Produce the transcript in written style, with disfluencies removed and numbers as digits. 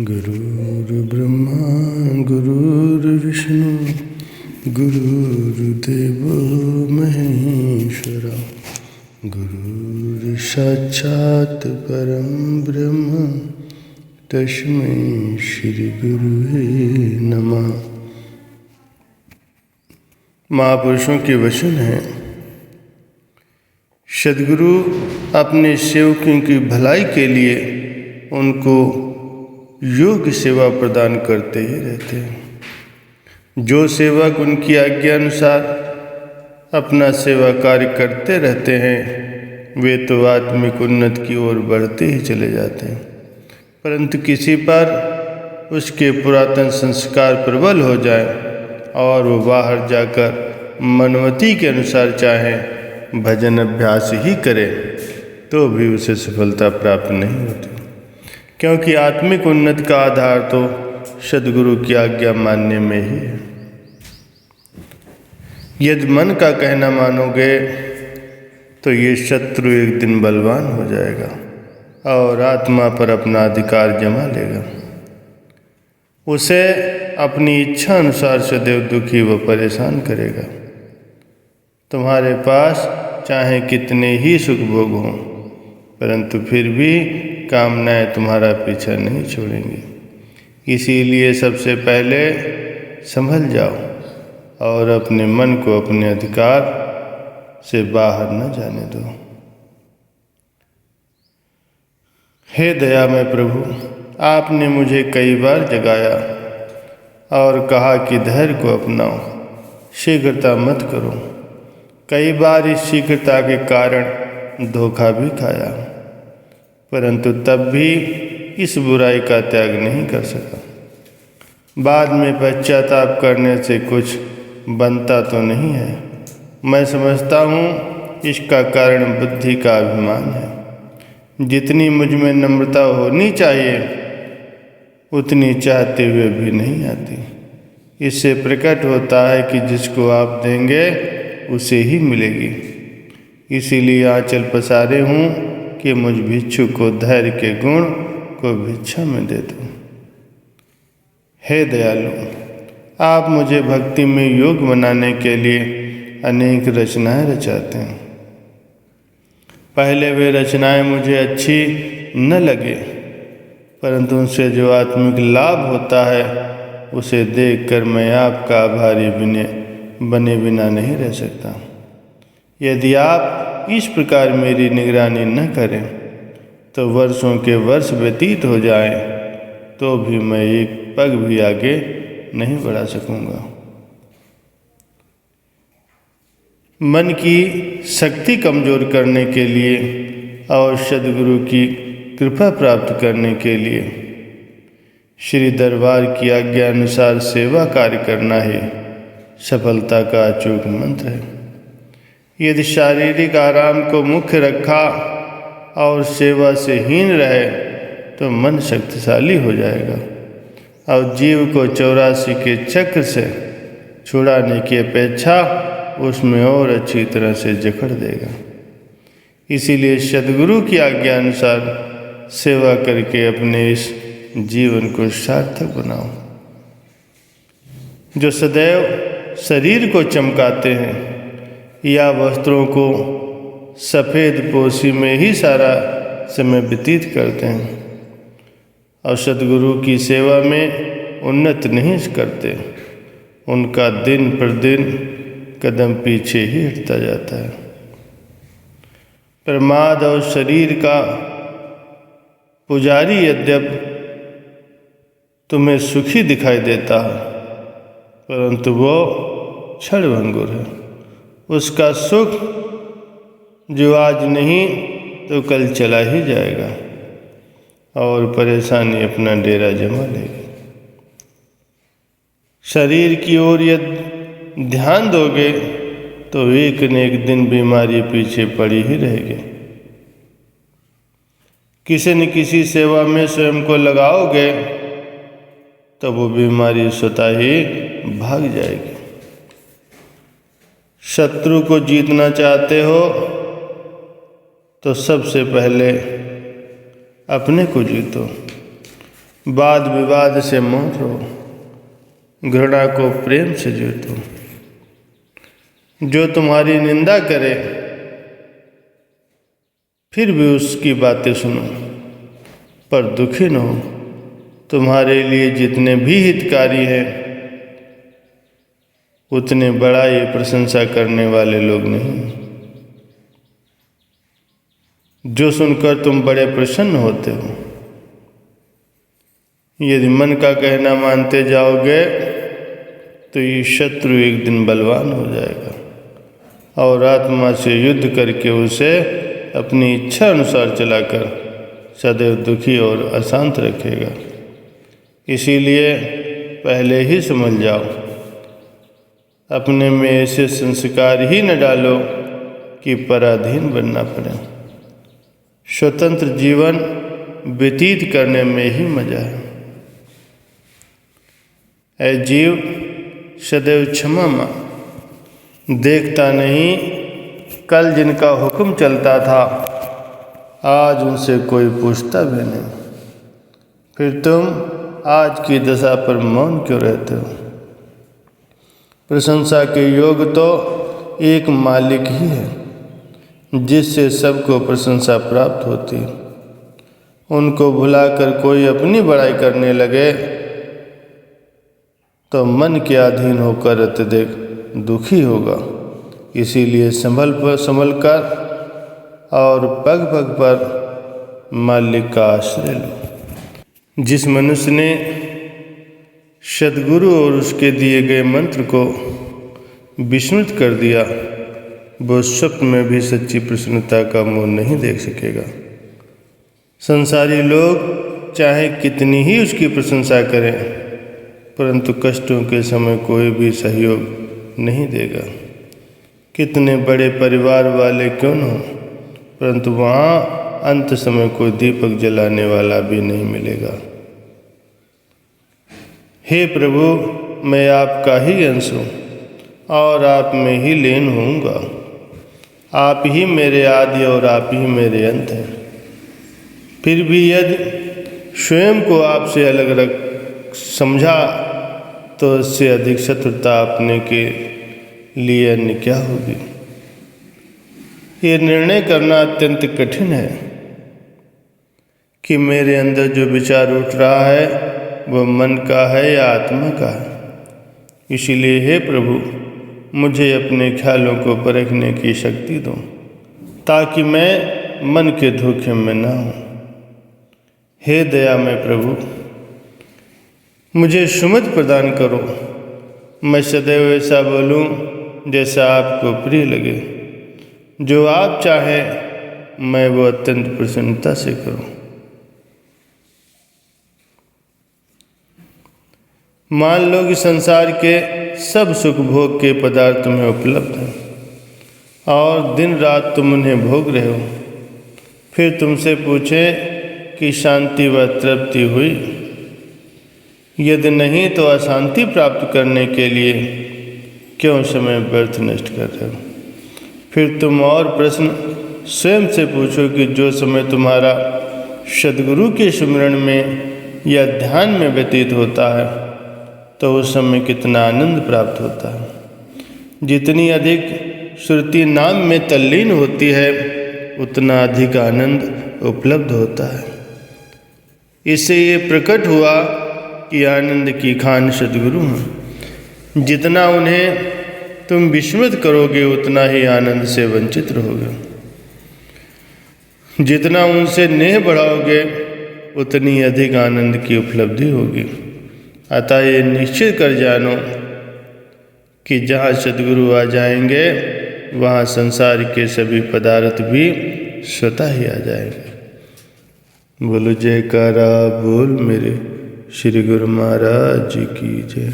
गुरुर्ब्रह्मा गुरुर्विष्णु गुरुर्देवो महेश्वरा गुरुर्साक्षात् परं ब्रह्म तस्मै श्री गुरुवे नमः। महापुरुषों के वचन हैं, सद्गुरु अपने सेवकों की भलाई के लिए उनको योग्य सेवा प्रदान करते ही रहते हैं। जो सेवक उनकी आज्ञा अनुसार अपना सेवा कार्य करते रहते हैं वे तो आत्मिक उन्नति की ओर बढ़ते ही चले जाते हैं, परंतु किसी पर उसके पुरातन संस्कार प्रबल हो जाए और वो बाहर जाकर मनमति के अनुसार चाहे भजन अभ्यास ही करे तो भी उसे सफलता प्राप्त नहीं होती, क्योंकि आत्मिक उन्नति का आधार तो सद्गुरु की आज्ञा मानने में ही है। यदि मन का कहना मानोगे तो ये शत्रु एक दिन बलवान हो जाएगा और आत्मा पर अपना अधिकार जमा लेगा। उसे अपनी इच्छा अनुसार सदैव दुखी व परेशान करेगा। तुम्हारे पास चाहे कितने ही सुख भोग हों, परंतु फिर भी कामनाएं तुम्हारा पीछा नहीं छोड़ेंगी। इसीलिए सबसे पहले संभल जाओ और अपने मन को अपने अधिकार से बाहर न जाने दो। हे दयामय प्रभु, आपने मुझे कई बार जगाया और कहा कि धैर्य को अपनाओ, शीघ्रता मत करो। कई बार इस शीघ्रता के कारण धोखा भी खाया, परंतु तब भी इस बुराई का त्याग नहीं कर सका। बाद में पश्चाताप करने से कुछ बनता तो नहीं है। मैं समझता हूँ इसका कारण बुद्धि का अभिमान है। जितनी मुझ में नम्रता होनी चाहिए उतनी चाहते हुए भी नहीं आती। इससे प्रकट होता है कि जिसको आप देंगे उसे ही मिलेगी। इसीलिए आंचल पसारे हूँ कि मुझ भिक्षु को धैर्य के गुण को भिक्षा में दे दो। हे दयालु, आप मुझे भक्ति में योग्य बनाने के लिए अनेक रचनाएं रचाते हैं। पहले वे रचनाएं मुझे अच्छी न लगे, परंतु उनसे जो आत्मिक लाभ होता है उसे देखकर मैं आपका आभारी बने बिना नहीं रह सकता। यदि आप इस प्रकार मेरी निगरानी न करें तो वर्षों के वर्ष व्यतीत हो जाएं तो भी मैं एक पग भी आगे नहीं बढ़ा सकूंगा। मन की शक्ति कमजोर करने के लिए और सद्गुरु की कृपा प्राप्त करने के लिए श्री दरबार की आज्ञा अनुसार सेवा कार्य करना ही सफलता का अचूक मंत्र है। यदि शारीरिक आराम को मुख्य रखा और सेवा से हीन रहे तो मन शक्तिशाली हो जाएगा और जीव को 84 के चक्र से छुड़ाने की अपेक्षा उसमें और अच्छी तरह से जकड़ देगा। इसीलिए सद्गुरु की आज्ञा अनुसार सेवा करके अपने इस जीवन को सार्थक बनाओ। जो सदैव शरीर को चमकाते हैं या वस्त्रों को सफ़ेद पोशी में ही सारा समय व्यतीत करते हैं और सद्गुरु की सेवा में उन्नति नहीं करते, उनका दिन प्रतिदिन कदम पीछे ही हटता जाता है। प्रमाद और शरीर का पुजारी यद्यपि तुम्हें सुखी दिखाई देता है, परंतु वो क्षणभंगुर है। उसका सुख जो आज नहीं तो कल चला ही जाएगा और परेशानी अपना डेरा जमा लेगी। शरीर की ओर यदि ध्यान दोगे तो एक न एक दिन बीमारी पीछे पड़ी ही रहेगी। किसी न किसी सेवा में स्वयं को लगाओगे तो वो बीमारी स्वतः ही भाग जाएगी। शत्रु को जीतना चाहते हो तो सबसे पहले अपने को जीतो। वाद विवाद से मोह रहो, घृणा को प्रेम से जीतो। जो तुम्हारी निंदा करे फिर भी उसकी बातें सुनो, पर दुखी न हो। तुम्हारे लिए जितने भी हितकारी हैं उतने बड़ा ये प्रशंसा करने वाले लोग नहीं। जो सुनकर तुम बड़े प्रसन्न होते हो, यदि मन का कहना मानते जाओगे तो ये शत्रु एक दिन बलवान हो जाएगा और आत्मा से युद्ध करके उसे अपनी इच्छा अनुसार चलाकर सदैव दुखी और अशांत रखेगा। इसीलिए पहले ही समझ जाओ, अपने में ऐसे संस्कार ही न डालो कि पराधीन बनना पड़े। स्वतंत्र जीवन व्यतीत करने में ही मजा है। ऐ जीव, सदैव क्षमा मांग। देखता नहीं, कल जिनका हुक्म चलता था आज उनसे कोई पूछता भी नहीं। फिर तुम आज की दशा पर मौन क्यों रहते हो? प्रशंसा के योग तो एक मालिक ही है जिससे सबको प्रशंसा प्राप्त होती। उनको भुलाकर कोई अपनी बड़ाई करने लगे तो मन के अधीन होकर अत्यधिक दुखी होगा। इसीलिए संभल कर और पग पग पर मालिक का आश्रय लो। जिस मनुष्य ने सद्गुरु और उसके दिए गए मंत्र को विस्मृत कर दिया, वो स्वप्न में भी सच्ची प्रसन्नता का मुँह नहीं देख सकेगा। संसारी लोग चाहे कितनी ही उसकी प्रशंसा करें, परंतु कष्टों के समय कोई भी सहयोग नहीं देगा। कितने बड़े परिवार वाले क्यों न हो, परंतु वहाँ अंत समय कोई दीपक जलाने वाला भी नहीं मिलेगा। हे प्रभु, मैं आपका ही अंश हूँ और आप में ही लीन होऊंगा। आप ही मेरे आदि और आप ही मेरे अंत हैं। फिर भी यदि स्वयं को आपसे अलग रख समझा तो इससे अधिक शत्रुता अपने के लिए अन्य क्या होगी। ये निर्णय करना अत्यंत कठिन है कि मेरे अंदर जो विचार उठ रहा है वह मन का है या आत्मा का है। इसीलिए हे प्रभु, मुझे अपने ख्यालों को परखने की शक्ति दो ताकि मैं मन के धोखे में न हूँ। हे दयामय प्रभु, मुझे सुमति प्रदान करो। मैं सदैव ऐसा बोलूँ जैसा आपको प्रिय लगे। जो आप चाहें मैं वो अत्यंत प्रसन्नता से करूँ। मान लो कि संसार के सब सुख भोग के पदार्थ तुम्हें उपलब्ध हैं और दिन रात तुम उन्हें भोग रहे हो। फिर तुमसे पूछे कि शांति व तृप्ति हुई? यदि नहीं तो अशांति प्राप्त करने के लिए क्यों समय व्यर्थ नष्ट कर रहे हो? फिर तुम और प्रश्न स्वयं से पूछो कि जो समय तुम्हारा सद्गुरु के स्मरण में या ध्यान में व्यतीत होता है तो उस समय कितना आनंद प्राप्त होता है। जितनी अधिक श्रुति नाम में तल्लीन होती है उतना अधिक आनंद उपलब्ध होता है। इससे ये प्रकट हुआ कि आनंद की खान सद्गुरु हैं। जितना उन्हें तुम विस्मृत करोगे उतना ही आनंद से वंचित रहोगे। जितना उनसे नेह बढ़ाओगे उतनी अधिक आनंद की उपलब्धि होगी। अतः ये निश्चित कर जानो कि जहाँ सद्गुरु आ जाएंगे वहाँ संसार के सभी पदार्थ भी स्वतः ही आ जाएंगे। बोलो जयकारा बोल मेरे श्री गुरु महाराज जी की जय।